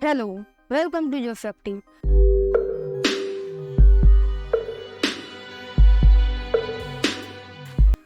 Hello, welcome to your factory.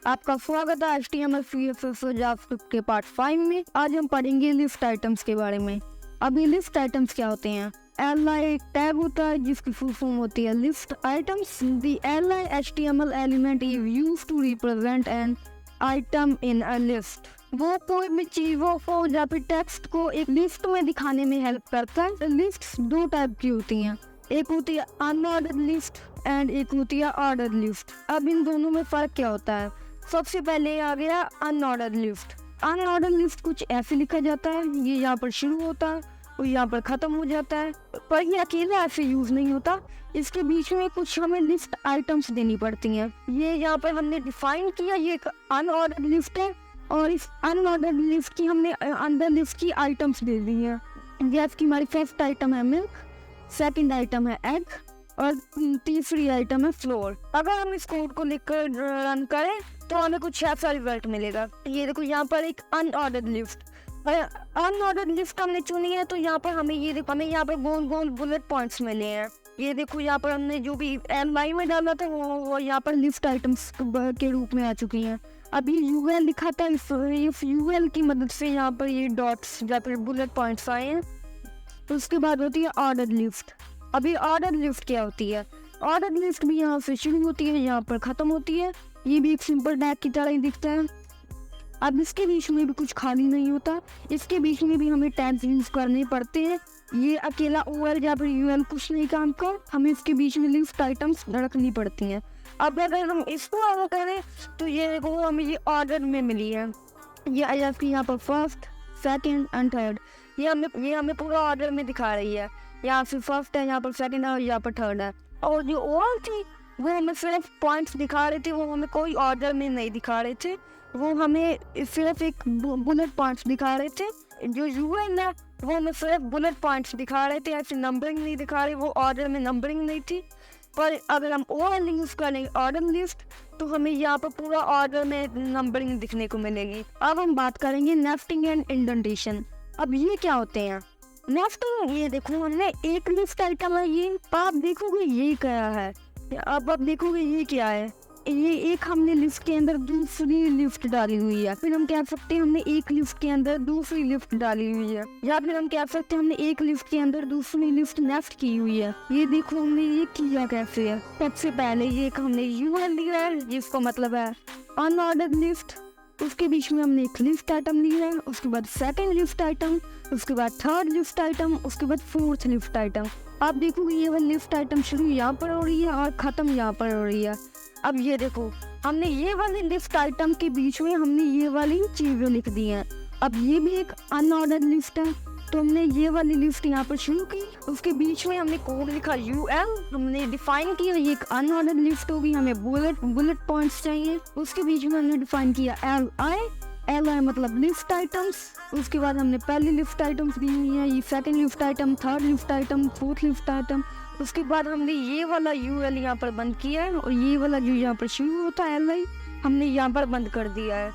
आपका स्वागत है HTML CSS और जावास्क्रिप्ट के पार्ट 5 में। आज हम पढ़ेंगे लिस्ट आइटम्स के बारे में। अभी लिस्ट आइटम्स क्या होते हैं? li एक टैग होता है जिसकी फुल फॉर्म होती है list items. The li HTML element is used to represent an item in a list. वो कोई भी चीजों को या फिर टेक्स्ट को एक लिस्ट में दिखाने में हेल्प करता है। लिस्ट दो टाइप की होती हैं, एक होती है अनऑर्डर्ड लिस्ट एंड एक होती है ऑर्डर्ड लिस्ट। अब इन दोनों में फर्क क्या होता है? सबसे पहले आ गया अनऑर्डर्ड लिस्ट। अनऑर्डर्ड लिस्ट कुछ ऐसे लिखा जाता है, ये यहाँ पर शुरू होता है और यहाँ पर खत्म हो जाता है, पर ये अकेला ऐसे यूज नहीं होता। इसके बीच में कुछ हमें लिस्ट आइटम्स देनी पड़ती हैं। ये यहाँ पर हमने डिफाइन किया, ये एक अनऑर्डर्ड लिस्ट है और इस अनऑर्डर्ड लिस्ट की हमने अंदर लिस्ट की आइटम्स दे दी हैं। जैसे कि हमारी फर्स्ट आइटम है मिल्क, सेकंड आइटम है एग और तीसरी आइटम है फ्लोर। अगर हम इस कोड को लिखकर रन करें तो हमें कुछ ऐसा रिजल्ट मिलेगा। ये देखो यहाँ पर एक अनऑर्डर्ड लिस्ट, अनऑर्डर्ड लिस्ट हमने चुनी है तो यहाँ पर हमें ये देखो, हमें यहाँ पर गोल गोल बुलेट पॉइंट्स मिले हैं। ये देखो यहाँ पर हमने जो भी li में डाला था वो यहाँ पर लिस्ट आइटम्स के रूप में आ चुकी हैं। अभी ul लिखा था, इस ul की मदद से यहाँ पर ये डॉट्स या फिर बुलेट पॉइंट्स आए हैं। उसके बाद होती है ऑर्डर्ड लिस्ट। अभी ऑर्डर्ड लिस्ट क्या होती है? ऑर्डर्ड लिस्ट भी यहाँ से शुरू होती है, यहाँ पर खत्म होती है। ये भी एक सिंपल टैग की तरह ही दिखता है। अब इसके बीच में भी कुछ खाली नहीं होता, इसके बीच में भी हमें टैग्स यूज करने पड़ते हैं। ये अकेला ol या फिर ul कुछ नहीं काम का, हमें इसके बीच में लिस्ट आइटम्स रखनी पड़ती हैं। अब अगर हम इसको आगे करें तो ये देखो हमें ये ऑर्डर में मिली है। ये यहाँ पर फर्स्ट, सेकंड एंड थर्ड, ये हमें पूरा ऑर्डर में दिखा रही है। यहाँ से फर्स्ट है, यहाँ पर सेकंड है और यहाँ पर थर्ड है। और जो ओल थी वो हमें सिर्फ पॉइंट्स दिखा रहे थे, वो हमें कोई ऑर्डर में नहीं दिखा रहे थे, वो हमें सिर्फ एक बुलेट पॉइंट्स दिखा रहे थे। जो ul है वो हमें सिर्फ बुलेट पॉइंट्स दिखा रहे थे, ऐसे नंबरिंग नहीं दिखा रहे, वो ऑर्डर में नंबरिंग नहीं थी। पर अगर हम ol यूज करें ऑर्डर लिस्ट तो हमें यहाँ पर पूरा ऑर्डर में नंबरिंग दिखने को मिलेगी। अब हम बात करेंगे नेस्टिंग एंड इंडेंटेशन। अब ये क्या होते हैं? नेस्टिंग, ये देखो हमने एक लिस्ट आइटम है ये, पर आप देखोगे ये क्या है। अब आप देखोगे ये क्या है, ये एक हमने लिस्ट के अंदर दूसरी लिस्ट डाली हुई है। फिर हम कह सकते हैं हमने एक लिस्ट के अंदर दूसरी लिस्ट डाली हुई है, या फिर हम कह सकते हैं हमने एक लिस्ट के अंदर दूसरी लिस्ट नेस्ट की हुई है। ये देखो हमने ये किया कैसे है। सबसे पहले ये एक हमने ul लिया है जिसका मतलब है अनऑर्डर्ड लिस्ट, उसके बीच में हमने एक लिस्ट आइटम लिया है, उसके बाद सेकंड लिस्ट आइटम, उसके बाद थर्ड लिस्ट आइटम, उसके बाद फोर्थ लिस्ट आइटम। आप देखोगे ये वाली लिस्ट आइटम शुरू यहाँ पर हो रही है और खत्म यहाँ पर हो रही है। अब ये देखो हमने ये वाली लिस्ट आइटम के बीच में हमने ये वाली चीजें लिख दी हैं। अब ये भी एक अनऑर्डर्ड लिस्ट है तो हमने ये वाली लिस्ट यहाँ पर शुरू की, उसके बीच में हमने कोड लिखा ul, हमने डिफाइन किया ये एक अनऑर्डर्ड लिस्ट होगी, हमें बुलेट पॉइंट्स चाहिए। उसके बीच में हमने डिफाइन किया li मतलब लिस्ट आइटम्स। उसके बाद हमने पहली लिस्ट आइटम्स दी हुई है, ये second list item, third list item, fourth list item. उसके बाद हमने ये वाला ul यहाँ पर बंद किया है और ये वाला जो यहाँ पर शुरू होता है li हमने यहाँ पर बंद कर दिया है।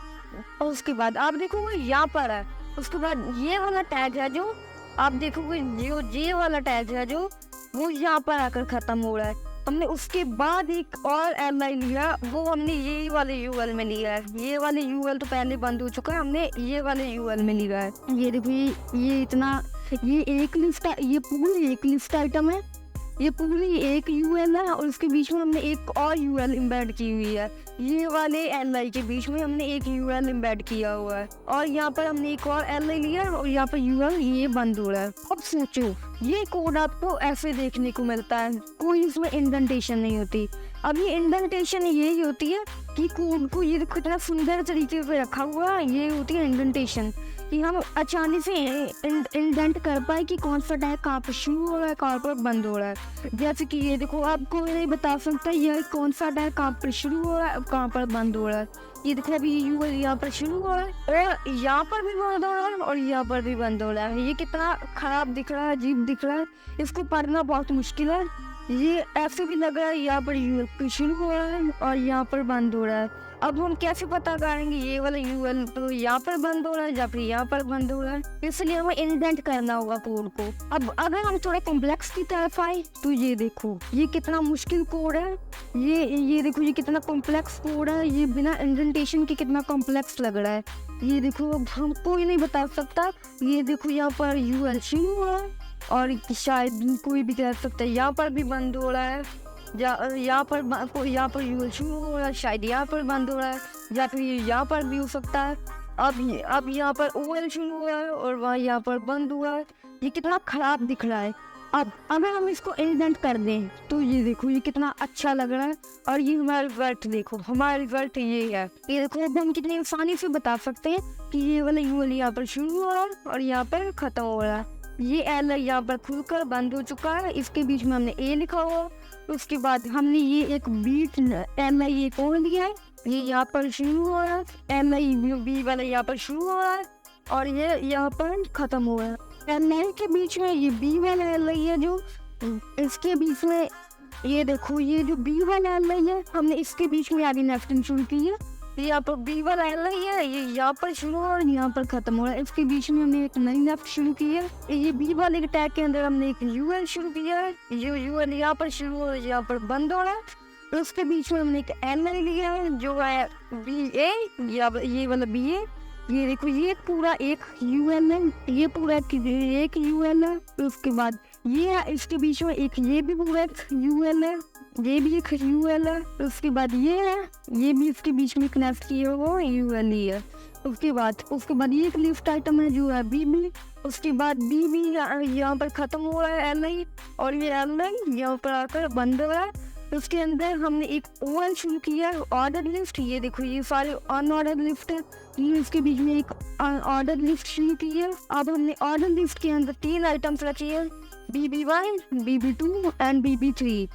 और उसके बाद आप देखोगे यहाँ पर है, उसके बाद ये वाला टैग है जो आप देखोगे, जो ये वाला टैग है जो वो यहाँ पर आकर खत्म हो रहा है। हमने उसके बाद एक और li लिया, वो हमने ये वाले ul में लिया है। ये वाले ul तो पहले बंद हो चुका है, हमने ये वाले ul में लिया है। ये देखो ये इतना, ये एक लिस्ट, ये पूरी एक लिस्ट आइटम है, ये पूरी एक ul है और उसके बीच में हमने एक और ul इम्बेड की हुई है। ये वाले li के बीच में हमने एक ul इम्बेड किया हुआ है और यहाँ पर हमने एक और li लिया और यहाँ पर ul ये बंद हो रहा है। अब सोचो ये कोड आपको ऐसे देखने को मिलता है, कोई इसमें इंडेंटेशन नहीं होती। अब ये इंडेंटेशन यही होती है कि कोड को ये कितना सुंदर तरीके से रखा हुआ है, ये होती है इंडेंटेशन, कि हम आसानी से इंडेंट कर पाए कि कौन सा टैग कहाँ पर शुरू हो रहा है, कहाँ पर बंद हो रहा है। जैसे कि ये देखो आपको नहीं बता सकता ये कौन सा टैग कहाँ पर शुरू हो रहा है और कहाँ पर बंद हो रहा है। ये देखो अभी ul यहाँ पर शुरू हो रहा है और यहाँ पर भी बंद हो रहा है और यहाँ पर भी बंद हो रहा है। ये कितना खराब दिख रहा है, अजीब दिख रहा है, इसको पढ़ना बहुत मुश्किल है। ये ऐसे भी लग रहा है यहाँ पर यूएल शुरू हो रहा है और यहाँ पर बंद हो रहा है। अब हम कैसे पता करेंगे ये वाला यूएल तो यहाँ पर बंद हो रहा है या फिर यहाँ पर बंद हो रहा है, इसलिए हमें इंडेंट करना होगा कोड को। अब अगर हम थोड़े कॉम्प्लेक्स की तरफ आए तो ये देखो ये कितना मुश्किल कोड है, ये देखो ये कितना कॉम्प्लेक्स कोड है, ये बिना इंडेंटेशन के कितना कॉम्प्लेक्स लग रहा है। ये देखो अब हम कोई नहीं बता सकता, ये देखो यहाँ पर यूएल शुरू हो रहा है और शायद कोई भी कह सकता है यहाँ पर भी बंद हो रहा है, यहाँ पर यूएल शुरू हो रहा है, शायद यहाँ पर बंद हो रहा है या फिर यहाँ पर भी हो सकता है। अब यहाँ पर ओएल शुरू हो रहा है और वहाँ यहाँ पर बंद हुआ है, ये कितना खराब दिख रहा है। अब अगर हम इसको इंडेंट कर दें तो ये देखो ये कितना अच्छा लग रहा है और ये हमारा रिजल्ट देखो, हमारा रिजल्ट ये है। ये देखो अब हम कितनी आसानी से बता सकते हैं कि ये वाला यूएल यहाँ पर शुरू हो रहा है और यहाँ पर खत्म हो रहा है। ये एल यहाँ पर खुलकर बंद हो चुका है, इसके बीच में हमने ए लिखा हुआ, उसके बाद हमने ये एक बीट एम आई ये खोल दिया है, ये यहाँ पर शुरू हो रहा है, एम आई बी वाला यहाँ पर शुरू हो रहा है और ये यहाँ पर खत्म हो रहा है। एम आई के बीच में ये बी वाला एल आई है जो इसके बीच में, ये देखो ये जो बी वाला एल आई है हमने इसके बीच में आगे नेस्टिंग शुरू की है। यहाँ पर बी वाला एल आई है, ये यहाँ पर शुरू हो और यहाँ पर खत्म हो रहा है, इसके बीच में हमने एक नई लेफ्ट शुरू की है। ये बी वाले के टैग के अंदर हमने एक यूएल शुरू किया है, ये यूएल यहाँ पर शुरू हो यहाँ पर बंद हो रहा है। उसके बीच में हमने एक एल आई लिया है जो है बी ए, ये वाला बी ए, ये देखो ये पूरा एक यूएल है, ये पूरा एक यूएल है। उसके बाद ये इसके बीच में एक ये भी पूरा एक यूएल है, ये भी एक यूएल है। उसके बाद ये है, ये भी इसके बीच में कनेक्ट किया हुआ यूएल ही है। उसके बाद ये एक लिफ्ट आइटम है जो है बी। उसके बाद बी यहाँ पर खत्म हो रहा है एल आई और ये एल आई यहाँ पर आकर बंद हो रहा है। उसके अंदर हमने एक ओएल शुरू किया है ऑर्डर लिस्ट, ये देखो ये सारे अनऑर्डर लिस्ट है, ये इसके बीच में एक ऑर्डर लिस्ट शुरू की है। अब हमने ऑर्डर लिस्ट के अंदर 3 आइटम्स रखी है, BB1, BB2 एंड BB3।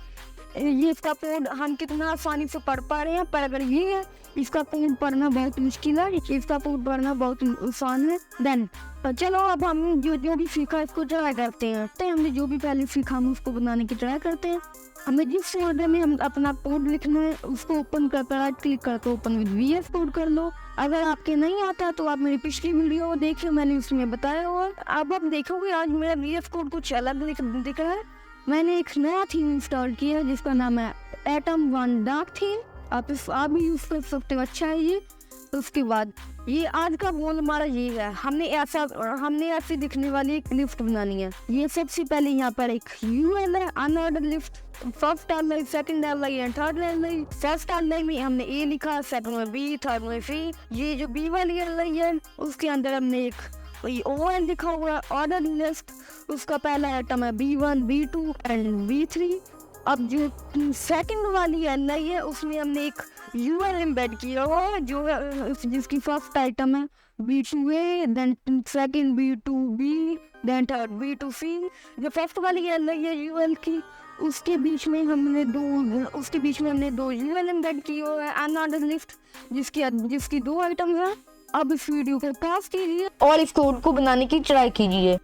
ये इसका कोड हम कितना आसानी से पढ़ पा रहे हैं, पर अगर ये है इसका कोड पढ़ना बहुत मुश्किल है, इसका कोड पढ़ना बहुत आसान है। देन चलो अब हम जो भी सीखा इसको ट्राई करते हैं। तो हमने जो भी पहले सीखा हम उसको बनाने की ट्राई करते हैं। हमें जिस फोल्डर में हम अपना कोड लिखना है उसको ओपन कर राइट क्लिक करके ओपन विद VS कोड कर लो। अगर आपके नहीं आता तो आप मेरी पिछली वीडियो देखिए, मैंने उसमें बताया हुआ। अब आप देखोगे आज मेरा VS कोड कुछ अलग दिख रहा है। मैंने एक नया थीम इंस्टॉल किया जिसका नाम है एटम 1 डार्क थीम, आप भी यूज कर सकते हो, अच्छा है ये। उसके बाद ये आज का गोल हमारा ये है, हमने ऐसे दिखने वाली एक लिफ्ट बनानी है। ये सबसे पहले यहाँ पर एक यूएल है unordered lift, first L I, second L I and third L I. First L I में हमने ए लिखा, सेकंड में बी, थर्ड में सी। ये जो बी वाली एल आई है उसके अंदर हमने एक ओएल लिखा हुआ है ऑर्डर लिस्ट, उसका पहला आइटम है B1, B2 एंड B3। अब जो सेकंड वाली एल आई है उसमें हमने एक यूएल एम्बेड किया हुआ है जो जिसकी फर्स्ट आइटम है B2A, then second B2B, then third B2C। जो फर्स्ट वाली एल आई है यूएल की उसके बीच में हमने दो यूएल एम्बेड किए हुए हैं अनऑर्डर लिस्ट जिसकी 2 आइटम है। अब इस वीडियो को पॉज कीजिए और इस कोड को बनाने की ट्राई कीजिए।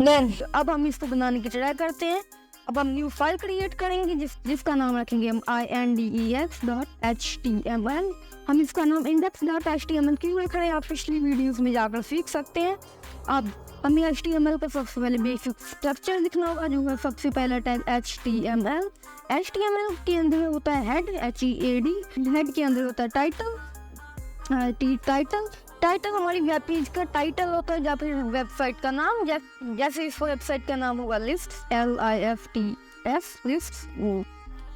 देन अब हम इसको बनाने की ट्राई करते हैं। अब हम न्यू फाइल क्रिएट करेंगे जिसका नाम रखेंगे हम index.html। हम इसका नाम index.html क्यों रख रहे हैं आप पिछली वीडियोस में जाकर सीख सकते हैं। अब हमें HTML का सबसे पहले बेसिक स्ट्रक्चर लिखना होगा जो है सबसे पहला टैग HTML। HTML के अंदर होता है हेड, HEAD, हेड के अंदर होता है टाइटल हमारी वेब पेज का टाइटल होता है या फिर वेबसाइट का नाम, जैसे इस वेबसाइट का नाम होगा लिस्ट, LIFTS लिस्ट।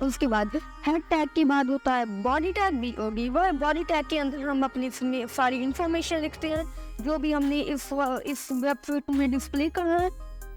उसके बाद हेड टैग के बाद होता है body tag, BOD। Body tag के अंदर हम अपनी सारी इंफॉर्मेशन लिखते हैं जो भी हमने इस वेबसाइट में डिस्प्ले करना है।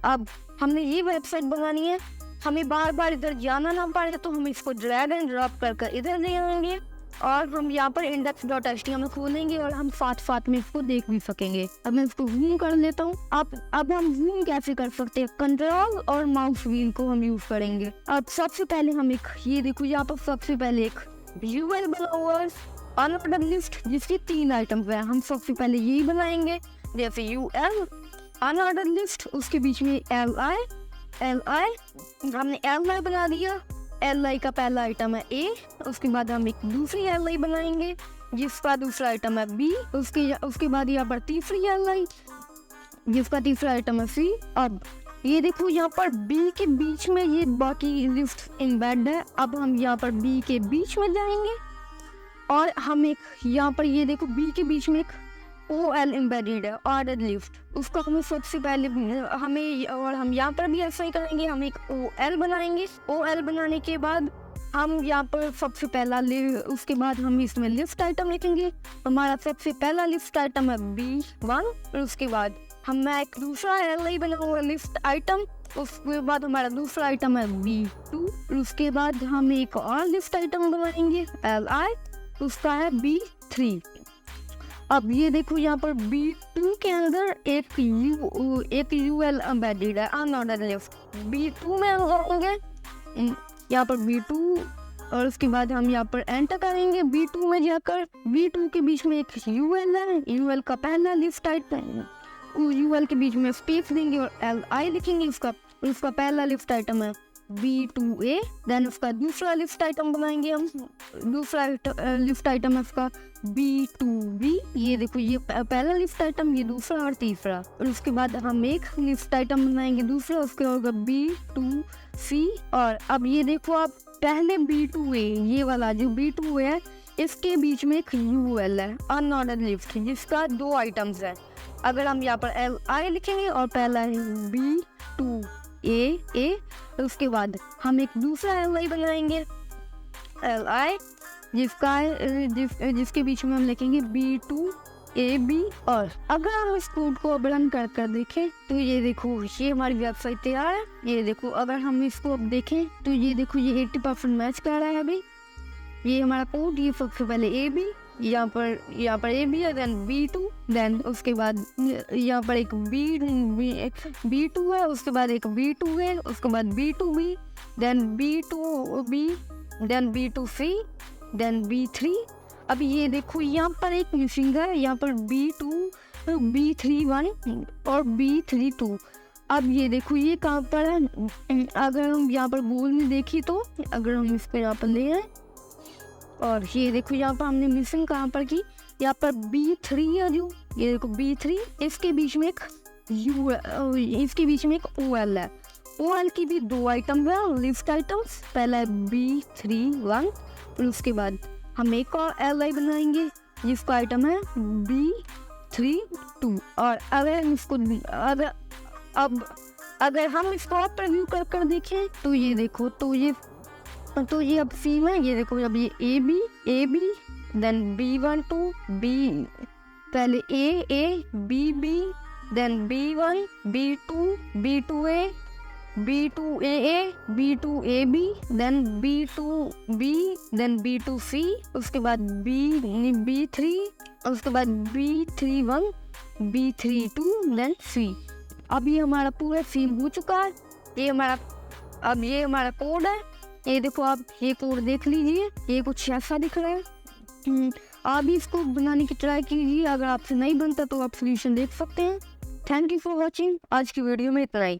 अब हमने ये वेबसाइट बनानी है, हमें बार बार इधर जाना ना पड़े तो हम इसको ड्रैग एंड ड्रॉप कर इधर ले आएंगे और हम यहाँ पर index.html खोलेंगे और हम साथ में इसको देख भी सकेंगे। अब मैं इसको जूम कर लेता हूँ। अब हम जूम कैसे कर सकते हैं, कंट्रोल और माउस व्हील को हम यूज करेंगे। अब सबसे पहले हम ये देखो यहाँ पर सबसे पहले एक यूएल बना हुआ है अनऑर्डर लिस्ट जिसकी 3 आइटम्स है। हम सबसे पहले यही बनाएंगे, जैसे यूएल अनऑर्डर लिस्ट, उसके बीच में एल आई हमने एल आई बना दिया। एल आई का पहला आइटम है ए, उसके बाद हम एक दूसरी एल आई बनाएंगे जिसका दूसरा आइटम है बी, उसके बाद यहाँ पर तीसरी एल आई जिसका तीसरा आइटम है सी। अब ये देखो यहाँ पर बी के बीच में ये बाकी लिस्ट इम्बेड है। अब हम यहाँ पर बी के बीच में जाएंगे और हम एक यहाँ पर ये देखो बी के बीच में एक ओ एल एम्बेडेड है, ऑर्डर लिस्ट, उसको हमें सबसे पहले हमें, और हम यहाँ पर भी ऐसा ही करेंगे, हम एक ओ एल बनाएंगे। ओ एल बनाने के बाद हम यहाँ पर सबसे पहला उसके बाद हम इसमें लिस्ट आइटम लिखेंगे। हमारा सबसे पहला लिस्ट आइटम है B1 और उसके बाद मैं एक दूसरा एल आई बनाऊंगा लिस्ट आइटम, उसके बाद हमारा दूसरा आइटम है B2 और उसके बाद हम एक और लिस्ट आइटम बनाएंगे LI, उसका है B3। अब ये देखो यहाँ पर B2 के अंदर एक UL एम्बेडेड है, अनऑर्डर लिस्ट। B2 में हम करेंगे यहाँ पर B2 और उसके बाद हम यहाँ पर एंटर करेंगे। B2 में जाकर B2 के बीच में एक UL है, UL का पहला लिस्ट आइटम, UL के बीच में स्पेस देंगे और LI लिखेंगे। उसका पहला लिस्ट आइटम है B2A, देन उसका दूसरा लिस्ट आइटम बनाएंगे हम, दूसरा लिस्ट आइटम है उसका B2B। ये देखो ये पहला लिस्ट आइटम, ये दूसरा और तीसरा, और उसके बाद हम एक लिस्ट आइटम बनाएंगे दूसरा, उसके होगा B2C। और अब ये देखो आप पहले B2A, ये वाला जो B2A है इसके बीच में एक UL है, अनऑर्डर लिस्ट, जिसका दो आइटम्स है। अगर हम यहाँ पर LI लिखेंगे और पहला है B2A, उसके बाद हम एक दूसरा LI बनाएंगे LI, जिसके बीच में हम लिखेंगे B2AB। और अगर हम इस कोड को अब रन कर देखें तो ये देखो ये हमारी वेबसाइट तैयार है। ये देखो अगर हम इसको अब देखें तो ये देखो ये 80% मैच कर रहा है अभी। ये हमारा कोड, ये सबसे पहले AB, यहाँ पर AB है, देन B2, देन उसके बाद यहाँ पर एक B2 है, उसके बाद एक B2 है, उसके बाद B2B, then B2B, then B2C, then B3। अब ये देखो यहाँ पर एक मिसिंग है, यहाँ पर B2, B31 और B32। अब ये देखो ये कहाँ पर है, अगर हम यहाँ पर गोल में देखी तो अगर हम इसको यहाँ पर ले आए और ये देखो यहाँ पर हमने मिसिंग कहाँ पर की, यहाँ पर B3 है जो, ये देखो B3, इसके बीच में एक OL है। OL की भी दो आइटम है, लिस्ट आइटम्स, पहला है B31 और उसके बाद हम एक और LI बनाएंगे जिसका आइटम है B32। और अगर हम इसको और प्रीव्यू कर देखें तो ये देखो तो ये अब सेम है। ये देखो अब ये AB, देन B12, पहले A, B, then B1, B2, B2A, B2AA, B2AB, then B2B, then B2C, उसके बाद B3, उसके बाद B31, B32, देन C। अब ये हमारा पूरा सेम हो चुका है। ये हमारा कोड है। ये देखो आप ये कोड देख लीजिए, ये कुछ ऐसा दिख रहा है। आप भी इसको बनाने की ट्राई कीजिए, अगर आपसे नहीं बनता तो आप सोल्यूशन देख सकते हैं। Thank you for watching. आज की वीडियो में इतना ही।